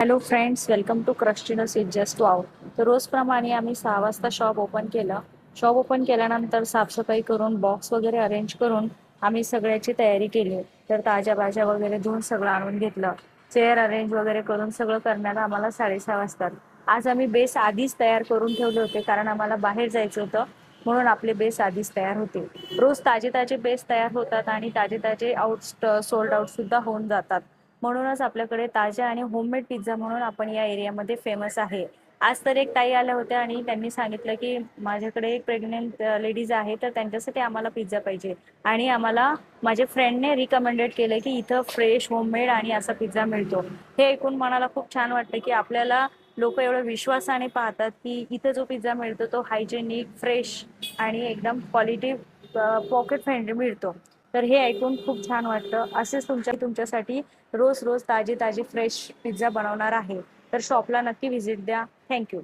Hello friends, welcome to Cristinas is just wow. तर रोजप्रमाणे आम्ही 6 वाजता शॉप ओपन केलं. शॉप ओपन केल्यानंतर साफसफाई करून बॉक्स वगैरे अरेंज करून आम्ही सगळ्याची तयारी केली. तर ताज्या भाज्या वगैरे धुवून सगळं आणून घेतलं. चेअर अरेंज वगैरे करून सगळं करण्याला आम्हाला 6:30 वाजतात. आज आम्ही बेस आधीच तयार करून ठेवले होते, कारण आम्हाला बाहेर जायचं होतं. म्हणून आपले बेस आधीच तयार होते. रोज ताजे ताजे बेस तयार होतात आणि ताजे ताजे सोल्ड आउट सुद्धा होऊन जातात. म्हणूनच आपल्याकडे ताज्या आणि होममेड पिझ्झा म्हणून आपण या एरियामध्ये फेमस आहे. आज तर एक ताई आल्या होत्या आणि त्यांनी सांगितलं की माझ्याकडे एक प्रेग्नेंट लेडीज आहे, तर त्यांच्यासाठी आम्हाला पिझ्झा पाहिजे. आणि आम्हाला माझ्या फ्रेंडने रिकमेंडेड केलं की इथं फ्रेश होममेड आणि असा पिझ्झा मिळतो. हे ऐकून मनाला खूप छान वाटतं की आपल्याला लोक एवढं विश्वासाने पाहतात की इथं जो पिझ्झा मिळतो तो हायजेनिक, फ्रेश आणि एकदम क्वालिटी, पॉकेट फ्रेंडली मिळतो. तर हे ऐकून खूप छान वाटतं. असेच तुमच्यासाठी रोज रोज ताजे ताजे फ्रेश पिझ्झा बनवणार आहे. तर शॉपला नक्की व्हिजिट द्या. थँक्यू.